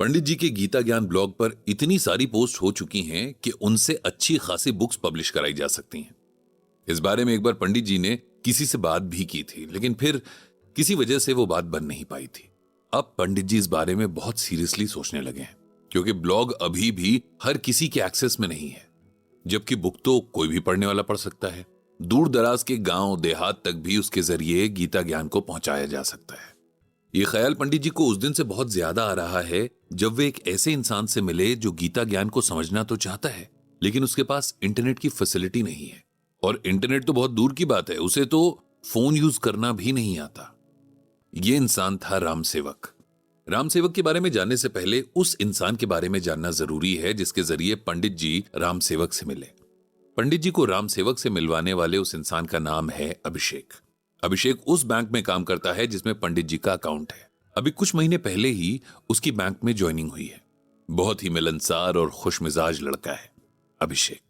पंडित जी के गीता ज्ञान ब्लॉग पर इतनी सारी पोस्ट हो चुकी हैं कि उनसे अच्छी खासी बुक्स पब्लिश कराई जा सकती हैं। इस बारे में एक बार पंडित जी ने किसी से बात भी की थी, लेकिन फिर किसी वजह से वो बात बन नहीं पाई थी। अब पंडित जी इस बारे में बहुत सीरियसली सोचने लगे हैं, क्योंकि ब्लॉग अभी भी हर किसी के एक्सेस में नहीं है, जबकि बुक तो कोई भी पढ़ने वाला पढ़ सकता है। दूर दराज के गांव देहात तक भी उसके जरिए गीता ज्ञान को पहुंचाया जा सकता है। ये ख्याल पंडित जी को उस दिन से बहुत ज्यादा आ रहा है जब वे एक ऐसे इंसान से मिले जो गीता ज्ञान को समझना तो चाहता है, लेकिन उसके पास इंटरनेट की फैसिलिटी नहीं है। और इंटरनेट तो बहुत दूर की बात है, उसे तो फोन यूज करना भी नहीं आता। ये इंसान था राम सेवक। राम सेवक के बारे में जानने से पहले उस इंसान के बारे में जानना जरूरी है जिसके जरिए पंडित जी राम सेवक से मिले। पंडित जी को राम सेवक से मिलवाने वाले उस इंसान का नाम है अभिषेक। अभिषेक उस बैंक में काम करता है जिसमें पंडित जी का अकाउंट है। अभी कुछ महीने पहले ही उसकी बैंक में ज्वाइनिंग हुई है। बहुत ही मिलनसार और खुशमिजाज लड़का है अभिषेक।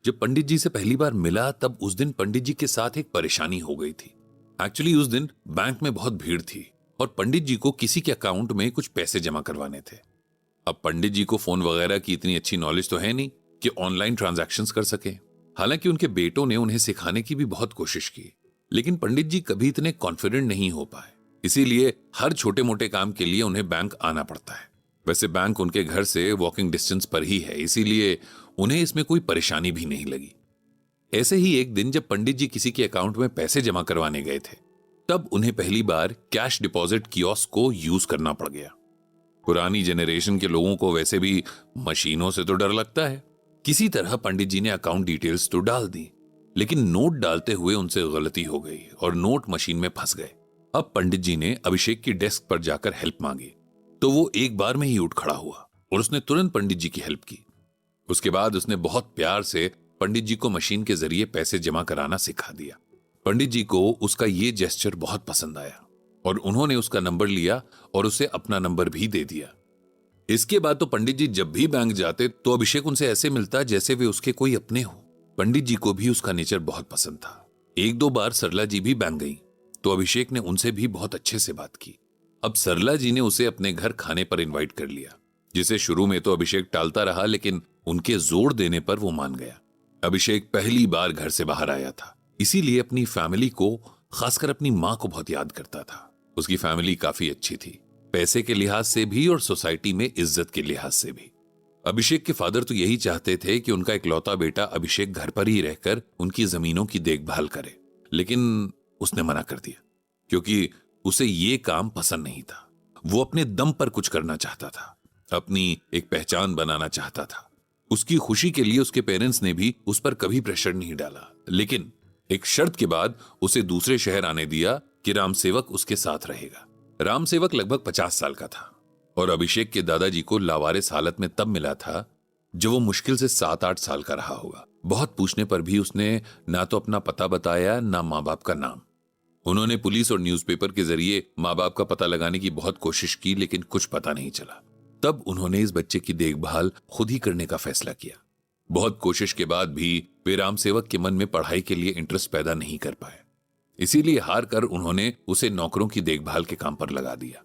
जब पंडित जी से पहली बार मिला तब उस दिन पंडित जी के साथ एक परेशानी हो गई थी। एक्चुअली उस दिन बैंक में बहुत भीड़ थी और पंडित जी को किसी के अकाउंट में कुछ पैसे जमा करवाने थे। अब पंडित जी को फोन वगैरह की इतनी अच्छी नॉलेज तो है नहीं कि ऑनलाइन ट्रांजैक्शंस कर सके। हालांकि उनके बेटों ने उन्हें सिखाने की भी बहुत कोशिश की, लेकिन पंडित जी कभी इतने कॉन्फिडेंट नहीं हो पाए। इसीलिए हर छोटे मोटे काम के लिए उन्हें बैंक आना पड़ता है। वैसे बैंक उनके घर से वॉकिंग डिस्टेंस पर ही है, इसीलिए उन्हें इसमें कोई परेशानी भी नहीं लगी। ऐसे ही एक दिन जब पंडित जी किसी के अकाउंट में पैसे जमा करवाने गए थे, तब उन्हें पहली बार कैश डिपॉजिट कियोस्क को यूज करना पड़ गया। पुरानी जनरेशन के लोगों को वैसे भी मशीनों से तो डर लगता है। किसी तरह पंडित जी ने अकाउंट डिटेल्स तो डाल दी, लेकिन नोट डालते हुए उनसे गलती हो गई और नोट मशीन में फंस गए। अब पंडित जी ने अभिषेक की डेस्क पर जाकर हेल्प मांगी, तो वो एक बार में ही उठ खड़ा हुआ और उसने तुरंत पंडित जी की हेल्प की। उसके बाद उसने बहुत प्यार से पंडित जी को मशीन के जरिए पैसे जमा कराना सिखा दिया। पंडित जी को उसका ये जेस्चर बहुत पसंद आया और उन्होंने उसका नंबर लिया और उसे अपना नंबर भी दे दिया। इसके बाद तो पंडित जी जब भी बैंक जाते तो अभिषेक उनसे ऐसे मिलता जैसे वे उसके कोई अपने हो। पंडित जी को भी उसका नेचर बहुत पसंद था। एक दो बार सरला जी भी बैंक गई तो अभिषेक ने उनसे भी बहुत अच्छे से बात की। अब सरला जी ने उसे अपने घर खाने पर इनवाइट कर लिया, जिसे शुरू में तो अभिषेक टालता रहा, लेकिन उनके जोर देने पर वो मान गया। अभिषेक पहली बार घर से बाहर आया था, इसीलिए अपनी फैमिली को, खासकर अपनी मां को बहुत याद करता था। उसकी फैमिली काफी अच्छी थी, पैसे के लिहाज से भी और सोसाइटी में इज्जत के लिहाज से भी। अभिषेक के फादर तो यही चाहते थे कि उनका इकलौता बेटा अभिषेक घर पर ही रहकर उनकी जमीनों की देखभाल करे, लेकिन उसने मना कर दिया क्योंकि उसे ये काम पसंद नहीं था। वो अपने दम पर कुछ करना चाहता था, अपनी एक पहचान बनाना चाहता था। उसकी खुशी के लिए उसके पेरेंट्स ने भी उस पर कभी प्रेशर नहीं डाला, लेकिन एक शर्त के बाद उसे दूसरे शहर आने दिया कि रामसेवक उसके साथ रहेगा। रामसेवक लगभग 50 साल का था और अभिषेक के दादाजी को लावारिस हालत में तब मिला था जब वो मुश्किल से 7-8 साल का रहा होगा। बहुत पूछने पर भी उसने ना तो अपना पता बताया, ना माँ बाप का नाम। उन्होंने पुलिस और न्यूज़पेपर के जरिए माँ बाप का पता लगाने की बहुत कोशिश की, लेकिन कुछ पता नहीं चला। तब उन्होंने इस बच्चे की देखभाल खुद ही करने का फैसला किया। बहुत कोशिश के बाद भी वे रामसेवक के मन में पढ़ाई के लिए इंटरेस्ट पैदा नहीं कर पाए, इसीलिए हार कर उन्होंने उसे नौकरों की देखभाल के काम पर लगा दिया।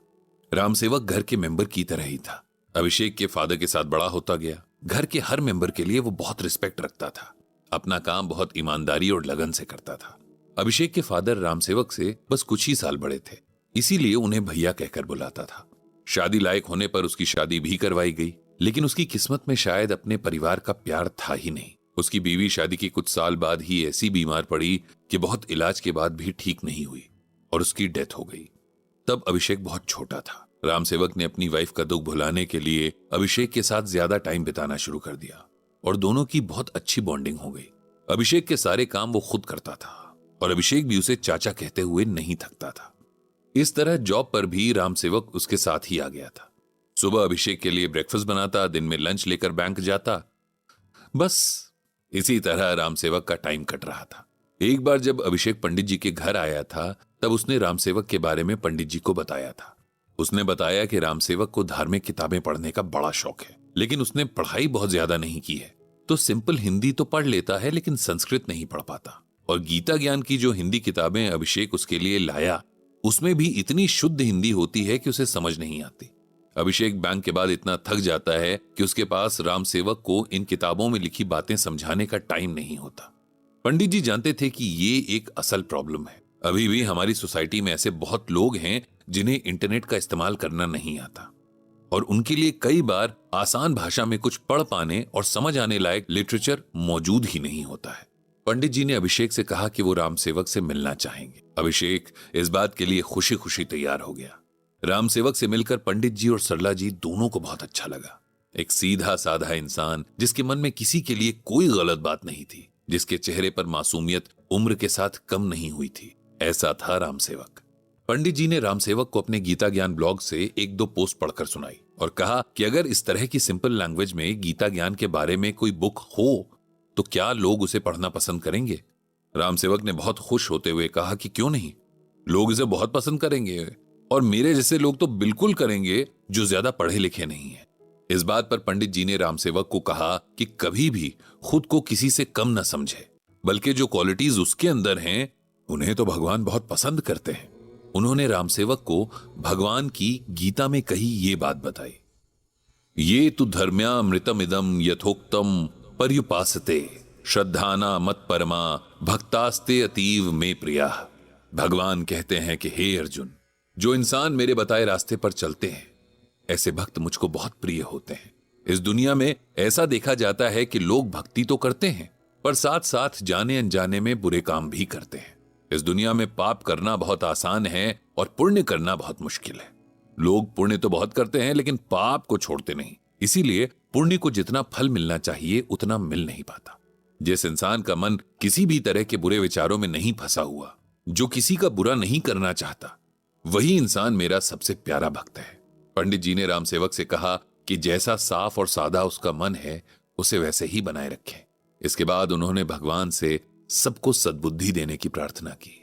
रामसेवक घर के मेंबर की तरह ही था। अभिषेक के फादर के साथ बड़ा होता गया। घर के हर मेंबर के लिए वो बहुत रिस्पेक्ट रखता था। अपना काम बहुत ईमानदारी और लगन से करता था। अभिषेक के फादर रामसेवक से बस कुछ ही साल बड़े थे, इसीलिए उन्हें भैया कहकर बुलाता था। शादी लायक होने पर उसकी शादी भी करवाई गई, लेकिन उसकी किस्मत में शायद अपने परिवार का प्यार था ही नहीं। उसकी बीवी शादी के कुछ साल बाद ही ऐसी बीमार पड़ी कि बहुत इलाज के बाद भी ठीक नहीं हुई और उसकी डेथ हो गई। तब अभिषेक बहुत छोटा था। रामसेवक ने अपनी वाइफ का दुख भुलाने के लिए अभिषेक के साथ ज्यादा टाइम बिताना शुरू कर दिया और दोनों की बहुत अच्छी बॉन्डिंग हो गई। अभिषेक के सारे काम वो खुद करता था और अभिषेक भी उसे चाचा कहते हुए नहीं थकता था। इस तरह जॉब पर भी रामसेवक उसके साथ ही आ गया था। सुबह अभिषेक के लिए ब्रेकफास्ट बनाता, दिन में लंच लेकर बैंक जाता। बस इसी तरह रामसेवक का टाइम कट रहा था। एक बार जब अभिषेक पंडित जी के घर आया था तब उसने रामसेवक के बारे में पंडित जी को बताया था। उसने बताया कि रामसेवक को धार्मिक किताबें पढ़ने का बड़ा शौक है, लेकिन उसने पढ़ाई बहुत ज्यादा नहीं की है, तो सिंपल हिंदी तो पढ़ लेता है लेकिन संस्कृत नहीं पढ़ पाता। और गीता ज्ञान की जो हिंदी किताबें अभिषेक उसके लिए लाया, उसमें भी इतनी शुद्ध हिंदी होती है कि उसे समझ नहीं आती। अभिषेक बैंक के बाद इतना थक जाता है कि उसके पास राम सेवक को इन किताबों में लिखी बातें समझाने का टाइम नहीं होता। पंडित जी जानते थे कि ये एक असल प्रॉब्लम है। अभी भी हमारी सोसाइटी में ऐसे बहुत लोग हैं जिन्हें इंटरनेट का इस्तेमाल करना नहीं आता, और उनके लिए कई बार आसान भाषा में कुछ पढ़ पाने और समझ आने लायक लिटरेचर मौजूद ही नहीं होता है। पंडित जी ने अभिषेक से कहा कि वो राम सेवक से मिलना चाहेंगे। अभिषेक इस बात के लिए खुशी खुशी तैयार हो गया। राम सेवक से मिलकर पंडित जी और सरला जी दोनों को बहुत अच्छा लगा। एक सीधा साधा इंसान जिसके मन में किसी के लिए कोई गलत बात नहीं थी, जिसके चेहरे पर मासूमियत उम्र के साथ कम नहीं हुई थी, ऐसा था राम सेवक। पंडित जी ने राम सेवक को अपने गीता ज्ञान ब्लॉग से एक दो पोस्ट पढ़कर सुनाई और कहा कि अगर इस तरह की सिंपल लैंग्वेज में गीता ज्ञान के बारे में कोई बुक हो तो क्या लोग उसे पढ़ना पसंद करेंगे। राम सेवक ने बहुत खुश होते हुए कहा कि क्यों नहीं, लोग इसे बहुत पसंद करेंगे, और मेरे जैसे लोग तो बिल्कुल करेंगे जो ज्यादा पढ़े लिखे नहीं है। इस बात पर पंडित जी ने राम सेवक को कहा कि कभी भी खुद को किसी से कम न समझे, बल्कि जो क्वालिटीज उसके अंदर हैं उन्हें तो भगवान बहुत पसंद करते हैं। उन्होंने राम सेवक को भगवान की गीता में कही ये बात बताई, ये तु धर्म्यामृतमिदं यथोक्तम पर्युपासते श्रद्धाना मत परमा भक्तास्ते अतीव में प्रिया। भगवान कहते हैं कि हे अर्जुन, जो इंसान मेरे बताए रास्ते पर चलते हैं ऐसे भक्त मुझको बहुत प्रिय होते हैं। इस दुनिया में ऐसा देखा जाता है कि लोग भक्ति तो करते हैं पर साथ साथ जाने अनजाने में बुरे काम भी करते हैं। इस दुनिया में पाप करना बहुत आसान है और पुण्य करना बहुत मुश्किल है। लोग पुण्य तो बहुत करते हैं लेकिन पाप को छोड़ते नहीं, इसीलिए पुण्य को जितना फल मिलना चाहिए उतना मिल नहीं पाता। जिस इंसान का मन किसी भी तरह के बुरे विचारों में नहीं फंसा हुआ, जो किसी का बुरा नहीं करना चाहता, वही इंसान मेरा सबसे प्यारा भक्त है। पंडित जी ने राम सेवक से कहा कि जैसा साफ और सादा उसका मन है उसे वैसे ही बनाए रखें। इसके बाद उन्होंने भगवान से सबको सद्बुद्धि देने की प्रार्थना की।